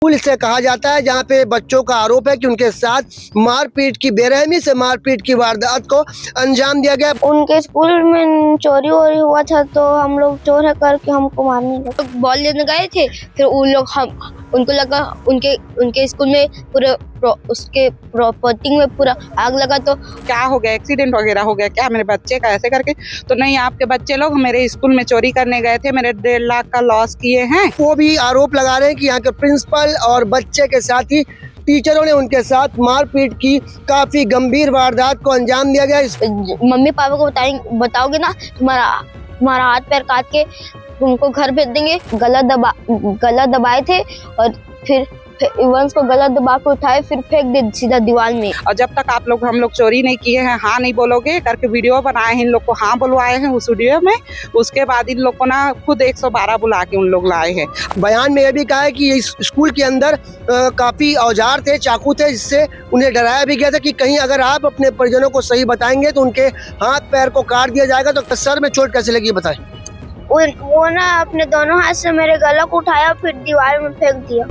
School इसे कहा जाता है जहां पे बच्चों का आरोप है कि उनके साथ मारपीट की बेरहमी से मारपीट की वारदात को अंजाम दिया गया। उनके स्कूल में चोरी वोरी हुआ था तो हम लोग चोर है करके हमको मारने लगे। बॉल लेने गए थे, फिर उन लोग उनको लगा उनके स्कूल में पूरे उसके प्रॉपर्टी में पूरा आग लगा। तो क्या हो गया, एक्सीडेंट वगैरह हो गया क्या मेरे बच्चे का, ऐसे करके तो नहीं, आपके बच्चे लोग मेरे स्कूल में चोरी करने गए थे, मेरे 1.5 लाख का लॉस किए हैं। वो भी आरोप लगा रहे हैं कि यहाँ के प्रिंसिपल और बच्चे के साथ ही टीचरों ने उनके साथ मारपीट की काफी गंभीर वारदात को अंजाम दिया गया। मम्मी पापा को बताओगे ना, तुम्हारा हाथ पैर काट के तुमको घर भेज देंगे। गला दबाए थे और फिर इवंस को गला दबा के उठाए, फिर फेंक दे सीधा दीवार में। और जब तक हम लोग चोरी नहीं किए हैं, हाँ नहीं बोलोगे करके वीडियो बनाए हैं, इन लोग को हाँ बुलवाए हैं उस वीडियो में। उसके बाद इन लोग को ना खुद 112 बुला के उन लोग लाए हैं। बयान में यह भी कहा है कि इस स्कूल के अंदर काफी औजार थे, चाकू थे, जिससे उन्हें डराया भी गया था कि कहीं अगर आप अपने परिजनों को सही बताएंगे तो उनके हाथ पैर को काट दिया जाएगा। तो सर में चोट कैसे लगी बताएं? वो ना अपने दोनों हाथ से मेरे गला को उठाया, फिर दीवार में फेंक दिया।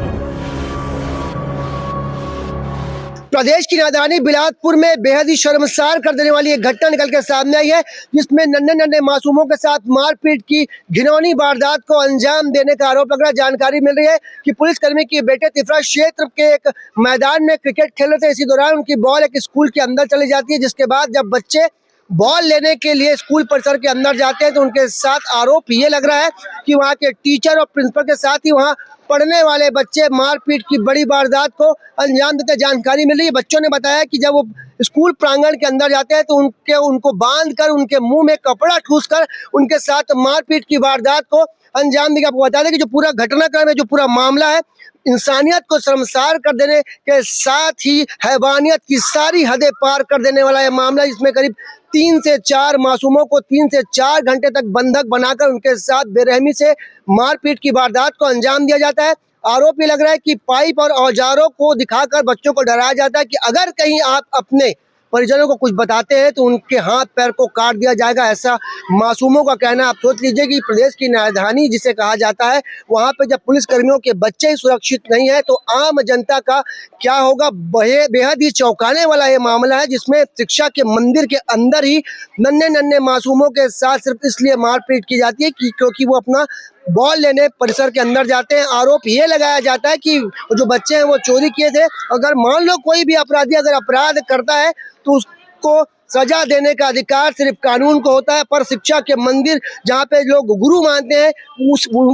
प्रदेश की राजधानी बिलासपुर में बेहद ही शर्मसार कर देने वाली एक घटना निकल के सामने आई है, जिसमें नन्हे मासूमों के साथ मारपीट की घिनौनी वारदात को अंजाम देने का आरोप लग रहा है। जानकारी मिल रही है कि पुलिसकर्मी के बेटे तिफरा क्षेत्र के एक मैदान में क्रिकेट खेल रहे थे। इसी दौरान उनकी बॉल एक स्कूल के अंदर चली जाती है, जिसके बाद जब बच्चे बॉल लेने के लिए स्कूल परिसर के अंदर जाते हैं तो उनके साथ आरोप ये लग रहा है कि वहाँ के टीचर और प्रिंसिपल के साथ ही वहाँ पढ़ने वाले बच्चे मारपीट की बड़ी वारदात को अंजाम देते। जानकारी मिल रही है, बच्चों ने बताया कि जब वो स्कूल प्रांगण के अंदर जाते हैं तो उनको बांध कर उनके मुंह में कपड़ा ठूस कर उनके साथ मारपीट की वारदात को अंजाम दिया। आपको बता दें कि जो पूरा घटनाक्रम है, जो पूरा मामला है, इंसानियत को शर्मसार कर देने के साथ ही हैवानियत की सारी हदें पार कर देने वाला यह मामला, जिसमें करीब 3 से 4 मासूमों को 3 से 4 घंटे तक बंधक बनाकर उनके साथ बेरहमी से मारपीट की वारदात को अंजाम दिया जाता है। आरोप ये लग रहा है कि पाइप और औजारों को दिखाकर बच्चों को डराया जाता है कि अगर कहीं आप अपने परिजनों को कुछ बताते हैं तो उनके हाथ पैर को काट दिया जाएगा, ऐसा मासूमों का कहना। आप सोच लीजिए कि प्रदेश की राजधानी जिसे कहा जाता है, वहाँ पे जब पुलिसकर्मियों के बच्चे ही सुरक्षित नहीं है तो आम जनता का क्या होगा। बेहद ही चौंकाने वाला ये मामला है, जिसमें शिक्षा के मंदिर के अंदर ही नन्हे मासूमों के साथ सिर्फ इसलिए मारपीट की जाती है क्योंकि वो अपना बॉल लेने परिसर के अंदर जाते हैं। आरोप ये लगाया जाता है कि जो बच्चे हैं वो चोरी किए थे। अगर मान लो कोई भी अपराधी अगर अपराध करता है तो उसको सजा देने का अधिकार सिर्फ कानून को होता है, पर शिक्षा के मंदिर जहाँ पे लोग गुरु मानते हैं,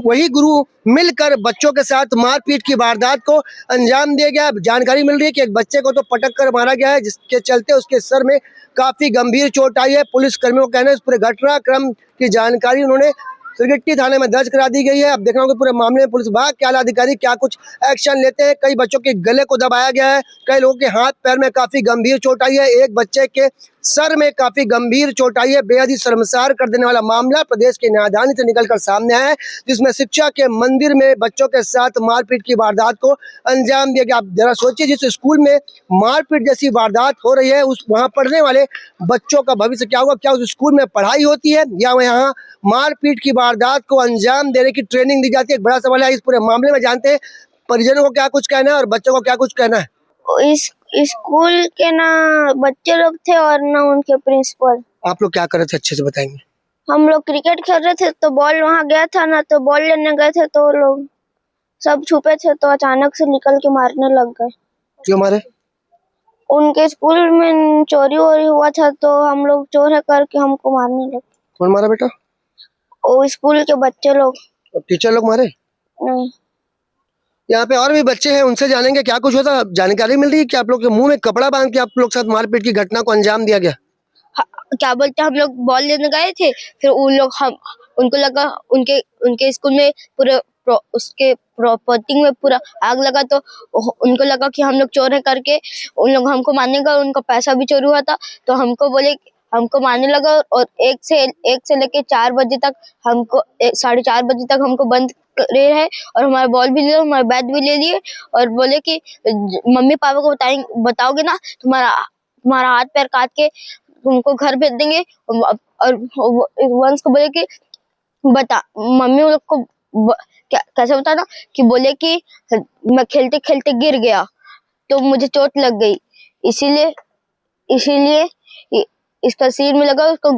वही गुरु मिलकर बच्चों के साथ मारपीट की वारदात को अंजाम दिया गया। जानकारी मिल रही है कि एक बच्चे को तो पटक कर मारा गया है, जिसके चलते उसके सर में काफी गंभीर चोट आई है। पुलिस कर्मियों का कहना है इस पूरे घटनाक्रम की जानकारी उन्होंने सिरगिट्टी थाने में दर्ज करा दी गई है। अब देखना होगा पूरे मामले में पुलिस विभाग के आला अधिकारी क्या कुछ एक्शन लेते हैं। कई बच्चों के गले को दबाया गया है, कई लोगों के हाथ पैर में काफी गंभीर चोट आई है, एक बच्चे के सर में काफी गंभीर चोट आई है। बेहद ही शर्मसार कर देने वाला मामला प्रदेश की राजधानी से निकलकर सामने आया है, जिसमें शिक्षा के मंदिर में बच्चों के साथ मारपीट की वारदात को अंजाम दिया गया। आप जरा सोचिए, जिस स्कूल में मारपीट जैसी वारदात हो रही है उस वहाँ पढ़ने वाले बच्चों का भविष्य क्या होगा। क्या उस स्कूल में पढ़ाई होती है या यहाँ मारपीट की वारदात को अंजाम देने की ट्रेनिंग दी जाती है? एक बड़ा सवाल है। इस पूरे मामले में जानते हैं परिजनों को क्या कुछ कहना है और बच्चों को क्या कुछ कहना है। इस स्कूल के ना बच्चे लोग थे और ना उनके प्रिंसिपल। आप लोग क्या कर रहे थे, अच्छे से बताएंगे? हम लोग क्रिकेट खेल रहे थे तो बॉल वहाँ गया था ना, तो बॉल लेने गए थे तो लोग सब छुपे थे तो अचानक से निकल के मारने लग गए। क्यों मारे? उनके स्कूल में चोरी वोरी हुआ था तो हम लोग चोर है करके हमको मारने लगे। कौन मारा बेटा? वो स्कूल के बच्चे लोग। और टीचर लोग मारे? नहीं। यहाँ पे और भी बच्चे हैं, उनसे जानेंगे क्या कुछ होता। जानकारी मिल रही है कि आप लोग के मुंह में कपड़ा बांध के आप लोग साथ मारपीट की घटना को अंजाम दिया गया। क्या बोलते हैं, हम लोग बॉल लेने गए थे, फिर उन लोग उनको लगा उनके स्कूल में पूरे उसके प्रॉपर्टी में पूरा आग लगा। तो उनको लगा कि हम लोग चोर है करके उन लोग हमको मारने का, उनका पैसा भी चोरी हुआ था तो हमको मारने लगा। और एक से लेके 4 बजे तक हमको 4:30 बजे तक हमको बंद करे है और हमारा बॉल भी ले लिए, हमारा बैट भी ले लिए और बोले कि मम्मी पापा को बताओगे ना, तुम्हारा हाथ पैर काट के तुमको घर भेज देंगे। और वंश को बोले कि मम्मी लोग को कैसे होता ना कि बोले कि मैं खेलते खेलते गिर गया तो मुझे चोट लग गई, इसीलिए इस तस्वीर में लगा उसको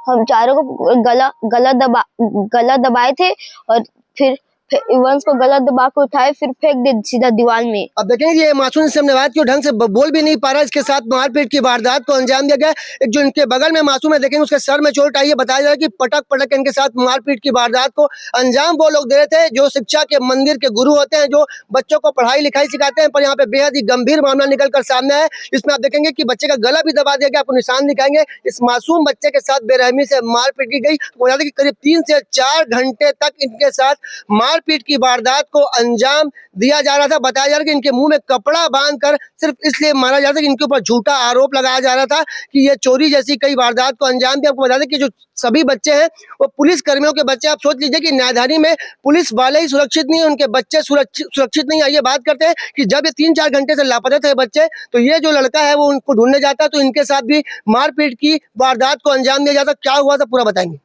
हम चारों को गला दबाए थे और फिर वंश को गला दबा के उठाए फिर फेंक दे सीधा दीवार में। अब देखेंगे ये मासूम से हमने बात की, ढंग से बोल भी नहीं पा रहा, इसके साथ मारपीट की वारदात को अंजाम दिया गया। एक जो इनके बगल में मासूम है, देखेंगे उसके सर में चोट आई है। बताया जा रहा है कि पटक पटक इनके साथ मारपीट की वारदात को अंजाम वो लोग दे रहे थे जो शिक्षा के मंदिर के गुरु होते हैं, जो बच्चों को पढ़ाई लिखाई सिखाते हैं। पर यहाँ पे बेहद ही गंभीर मामला निकल कर सामने है, जिसमें आप देखेंगे कि बच्चे का गला भी दबा दिया गया। आपको निशान दिखाएंगे। इस मासूम बच्चे के साथ बेरहमी से मारपीट की गई। बता दें कि करीब 3 से 4 घंटे तक इनके साथ मारपीट की वारदात को अंजाम दिया जा रहा था। बताया जा रहा है कि इनके मुंह में कपड़ा बांधकर सिर्फ इसलिए मारा जा रहा था कि इनके ऊपर झूठा आरोप लगाया जा रहा था कि ये चोरी जैसी कई वारदात को अंजाम दिया। आपको बता दें कि जो सभी बच्चे हैं वो पुलिस कर्मियों के बच्चे। आप सोच लीजिए कि न्यायधानी में पुलिस वाले ही सुरक्षित नहीं है, उनके बच्चे सुरक्षित नहीं। आइए बात करते हैं कि जब ये 3-4 घंटे से लापता थे बच्चे, तो ये जो लड़का है वो उनको ढूंढने जाता, तो इनके साथ भी मारपीट की वारदात को अंजाम दिया जाता। क्या हुआ था पूरा बताएंगे।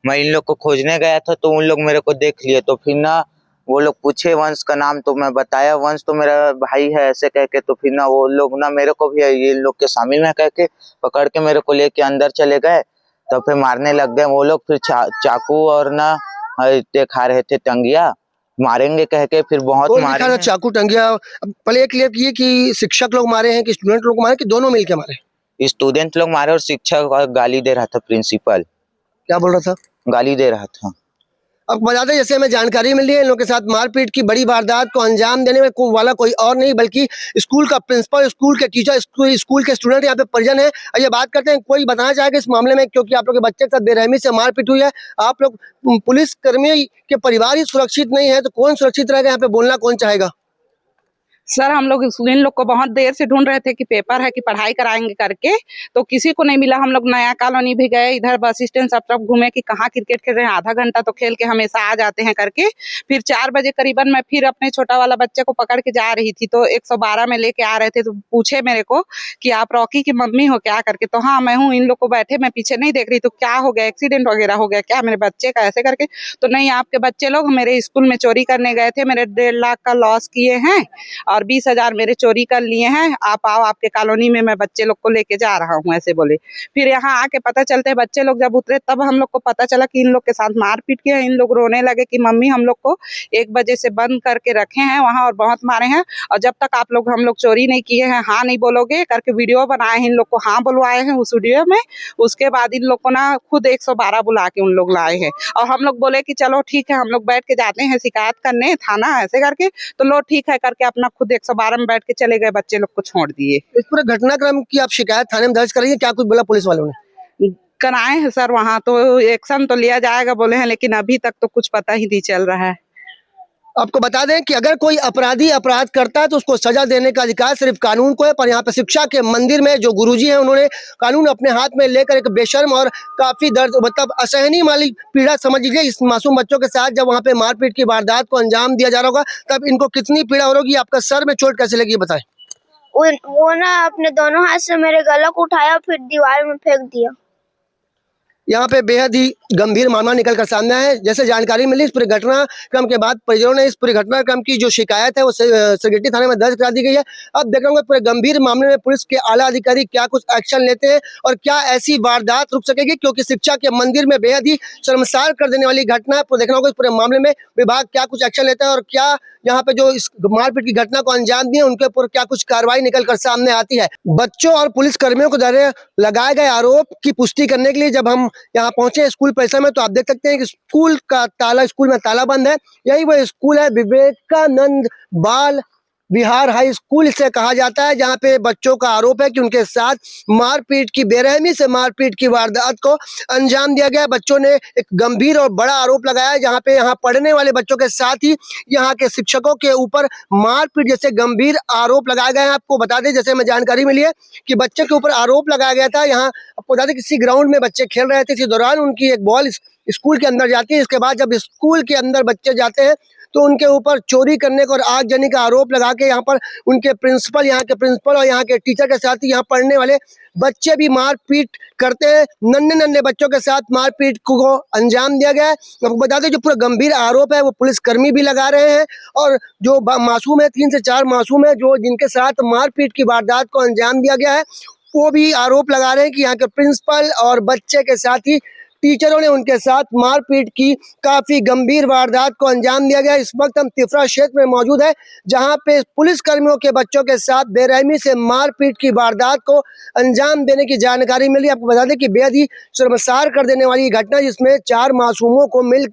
मैं इन लोग को खोजने गया था तो उन लोग मेरे को देख लिए, तो फिर ना वो लोग पूछे वंश का नाम, तो मैं बताया वंश तो मेरा भाई है ऐसे कह के। तो फिर ना वो लोग ना मेरे को भी ये लोग के शामिल में कह के पकड़ के मेरे को लेके अंदर चले गए। तो फिर मारने लग गए वो लोग। फिर चाकू और ना खा रहे थे टंगिया, मारेंगे कह के फिर बहुत मारे। चाकू टंगिया। पहले ये क्लियर किए कि शिक्षक लोग मारे हैं कि स्टूडेंट लोग मारे कि दोनों मिलके मारे? स्टूडेंट लोग मारे और शिक्षक गाली दे रहा था। प्रिंसिपल क्या बोल रहा था? गाली दे रहा था। अब बता दें, जैसे हमें जानकारी मिली है, इन लोगों के साथ मारपीट की बड़ी वारदात को अंजाम देने में वाला कोई और नहीं बल्कि स्कूल का प्रिंसिपल, स्कूल के टीचर, स्कूल के स्टूडेंट यहाँ पे परिजन है। ये बात करते हैं, कोई बताना चाहेगा इस मामले में, क्योंकि आप लोग के बच्चे के साथ बेरहमी से मारपीट हुई है। आप लोग पुलिस कर्मी के परिवार ही सुरक्षित नहीं है तो कौन सुरक्षित रहेगा? यहाँ पे बोलना कौन चाहेगा? सर हम लोग इन लोग को बहुत देर से ढूंढ रहे थे कि पेपर है कि पढ़ाई कराएंगे करके, तो किसी को नहीं मिला। हम लोग नया कॉलोनी भी गए, इधर बस स्टैंड सब तरफ घूमे कि कहाँ क्रिकेट खेल रहे हैं, आधा घंटा तो खेल के हमेशा आ जाते हैं करके। फिर 4 बजे करीबन मैं फिर अपने छोटा वाला बच्चे को पकड़ के जा रही थी, तो 112 में लेके आ रहे थे। तो पूछे मेरे को कि आप रॉकी की मम्मी हो क्या करके, तो हाँ मैं हूँ। इन लोग को बैठे मैं पीछे नहीं देख रही, तो क्या हो गया, एक्सीडेंट वगैरह हो गया क्या मेरे बच्चे का, ऐसे करके। तो नहीं, आपके बच्चे लोग मेरे स्कूल में चोरी करने गए थे, मेरे 1.5 लाख का लॉस किए हैं और 20,000 मेरे चोरी कर लिए हैं। आप आओ, आपके कॉलोनी में मैं बच्चे लोग को लेके जा रहा हूँ, ऐसे बोले। फिर यहाँ आके पता चलते बच्चे लोग जब उतरे तब हम लोग को पता चला कि इन लोग के साथ मारपीट किया। इन लोग रोने लगे कि मम्मी हम लोग को 1 बजे से बंद करके रखे हैं वहाँ और बहुत मारे हैं, और जब तक आप लोग हम लोग चोरी नहीं किए हैं हाँ नहीं बोलोगे करके वीडियो बनाए हैं। इन लोग को हाँ बुलवाए हैं उस वीडियो में। उसके बाद इन लोग को ना खुद 112 बुला के उन लोग लाए हैं, और हम लोग बोले कि चलो ठीक है हम लोग बैठ के जाते हैं शिकायत करने थाना, ऐसे करके। तो लो ठीक है करके अपना खुद 112 में बैठ के चले गए, बच्चे लोग को छोड़ दिए। इस पूरे घटनाक्रम की आप शिकायत थाने में दर्ज करेंगे? क्या कुछ बोला पुलिस वालों ने? कराए हैं सर, वहाँ तो एक्शन तो लिया जाएगा बोले हैं, लेकिन अभी तक तो कुछ पता ही नहीं चल रहा है। आपको बता दें कि अगर कोई अपराधी अपराध करता है तो उसको सजा देने का अधिकार सिर्फ कानून को है, पर यहाँ पे शिक्षा के मंदिर में जो गुरुजी हैं उन्होंने कानून अपने हाथ में लेकर एक बेशर्म और काफी दर्द मतलब असहनीय वाली पीड़ा समझ लीजिए इस मासूम बच्चों के साथ जब वहाँ पे मारपीट की वारदात को अंजाम दिया जा रहा होगा तब इनको कितनी पीड़ा होगी। आपका सर में चोट कैसे लगी बताएं? वो ना अपने दोनों हाथ से मेरे गला को उठाया फिर दीवार में फेंक दिया। यहाँ पे बेहद ही गंभीर मामला निकल कर सामने आया है। जैसे जानकारी मिली इस पूरे घटनाक्रम के बाद परिजनों ने इस पूरे घटनाक्रम की जो शिकायत है वो सेक्रेटरी थाने में दर्ज करा दी गई है। अब देख रहे पूरे गंभीर मामले में पुलिस के आला अधिकारी क्या कुछ एक्शन लेते हैं और क्या ऐसी वारदात रुक सकेगी, क्योंकि शिक्षा के मंदिर में बेहद ही शर्मसार कर देने वाली घटना है। तो देखना होगा इस पूरे मामले में विभाग क्या कुछ एक्शन लेता है और क्या यहाँ पे जो इस मारपीट की घटना को अंजाम दिए उनके ऊपर क्या कुछ कार्रवाई निकल कर सामने आती है। बच्चों और पुलिस कर्मियों को द्वारा लगाए गए आरोप की पुष्टि करने के लिए जब हम यहाँ पहुंचे स्कूल परिसर में तो आप देख सकते हैं कि स्कूल में ताला बंद है। यही वो स्कूल है, विवेकानंद बाल बिहार हाई स्कूल से कहा जाता है, जहां पे बच्चों का आरोप है कि उनके साथ मारपीट की बेरहमी से मारपीट की वारदात को अंजाम दिया गया। बच्चों ने एक गंभीर और बड़ा आरोप लगाया जहां पे यहाँ पढ़ने वाले बच्चों के साथ ही यहाँ के शिक्षकों के ऊपर मारपीट जैसे गंभीर आरोप लगाए गए हैं। आपको बता दें जैसे हमें जानकारी मिली है कि बच्चे के ऊपर आरोप लगाया गया था। यहाँ आपको बता दें किसी ग्राउंड में बच्चे खेल रहे थे, इसी दौरान उनकी एक बॉल स्कूल के अंदर जाती है। इसके बाद जब स्कूल के अंदर बच्चे जाते हैं तो उनके ऊपर चोरी करने का और आगजनी का आरोप लगा के यहाँ पर उनके प्रिंसिपल, यहाँ के प्रिंसिपल और यहाँ के टीचर के साथ ही यहाँ पढ़ने वाले बच्चे भी मारपीट करते हैं, नन्हे नन्हे बच्चों के साथ मारपीट को अंजाम दिया गया है। आपको बता दें जो पूरा गंभीर आरोप है वो पुलिसकर्मी भी लगा रहे हैं और जो मासूम है 3 से 4 मासूम है जो जिनके साथ मारपीट की वारदात को अंजाम दिया गया है वो भी आरोप लगा रहे हैं कि यहाँ के प्रिंसिपल और बच्चे के साथ ही टीचरों ने उनके साथ मारपीट की काफी गंभीर वारदात को अंजाम दिया गया। इस वक्त हम तिफरा क्षेत्र में मौजूद है जहां पे पुलिस कर्मियों के बच्चों के साथ बेरहमी से मारपीट की वारदात को अंजाम देने की जानकारी मिली। आपको बता दें कि बेहद ही शर्मसार कर देने वाली घटना जिसमें 4 मासूमों को मिल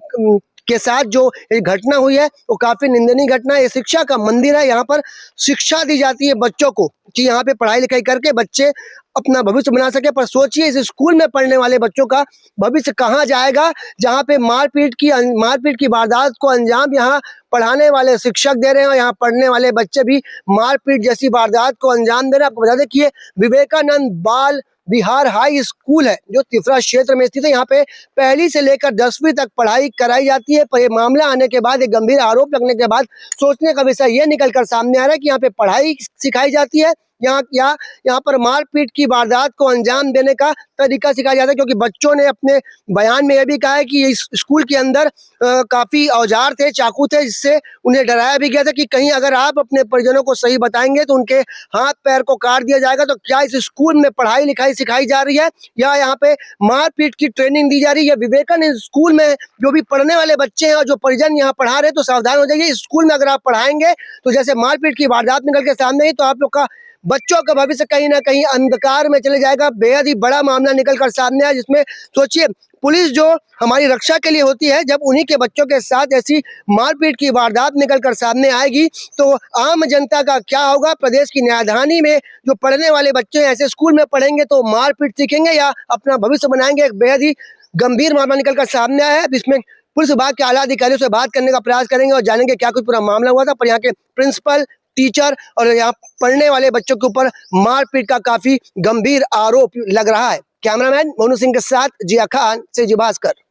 के साथ जो ये घटना हुई है वो काफी निंदनीय घटना है। ये शिक्षा का मंदिर है, यहाँ पर शिक्षा दी जाती है बच्चों को कि यहाँ पे पढ़ाई लिखाई करके बच्चे अपना भविष्य बना सके। पर सोचिए इस स्कूल में पढ़ने वाले बच्चों का भविष्य कहाँ जाएगा जहाँ पे मारपीट की वारदात को अंजाम यहाँ पढ़ाने वाले शिक्षक दे रहे हैं और यहाँ पढ़ने वाले बच्चे भी मारपीट जैसी वारदात को अंजाम दे रहे हैं। आपको बता दें कि ये विवेकानंद बाल बिहार हाई स्कूल है जो तिफरा क्षेत्र में स्थित है। यहाँ पे 1ली से लेकर 10वीं तक पढ़ाई कराई जाती है। पर ये मामला आने के बाद एक गंभीर आरोप लगने के बाद सोचने का विषय ये निकल कर सामने आ रहा है कि यहाँ पे पढ़ाई सिखाई जाती है, यहाँ पर मारपीट की वारदात को अंजाम देने का तरीका सिखाया जाता है। क्योंकि बच्चों ने अपने बयान में यह भी कहा है कि इस स्कूल के अंदर काफ़ी औजार थे, चाकू थे, जिससे उन्हें डराया भी गया था कि कहीं अगर आप अपने परिजनों को सही बताएंगे तो उनके हाथ पैर को काट दिया जाएगा। तो क्या इस स्कूल में पढ़ाई लिखाई सिखाई जा रही है या यहाँ पे मारपीट की ट्रेनिंग दी जा रही है? विवेकानंद स्कूल में जो भी पढ़ने वाले बच्चे हैं और जो परिजन यहाँ पढ़ा रहे हैं तो सावधान हो जाइए। इस स्कूल में अगर आप पढ़ाएंगे तो जैसे मारपीट की वारदात निकल के सामने ही तो आप लोग का बच्चों का भविष्य कहीं ना कहीं अंधकार में चले जाएगा। बेहद ही बड़ा मामला निकल कर सामने आया जिसमें सोचिए पुलिस जो हमारी रक्षा के लिए होती है जब उन्हीं के बच्चों के साथ ऐसी मारपीट की वारदात निकल कर सामने आएगी तो आम जनता का क्या होगा? प्रदेश की न्यायधानी में जो पढ़ने वाले बच्चे ऐसे स्कूल में पढ़ेंगे तो मारपीट सीखेंगे या अपना भविष्य बनाएंगे? एक बेहद ही गंभीर मामला निकल कर सामने आया है जिसमें पुलिस विभाग के आला अधिकारियों से बात करने का प्रयास करेंगे और जानेंगे क्या कुछ पूरा मामला हुआ था। पर यहाँ के प्रिंसिपल, टीचर और यहाँ पढ़ने वाले बच्चों के ऊपर मारपीट का काफी गंभीर आरोप लग रहा है। कैमरामैन मोनू सिंह के साथ जिया खान से जी भास्कर।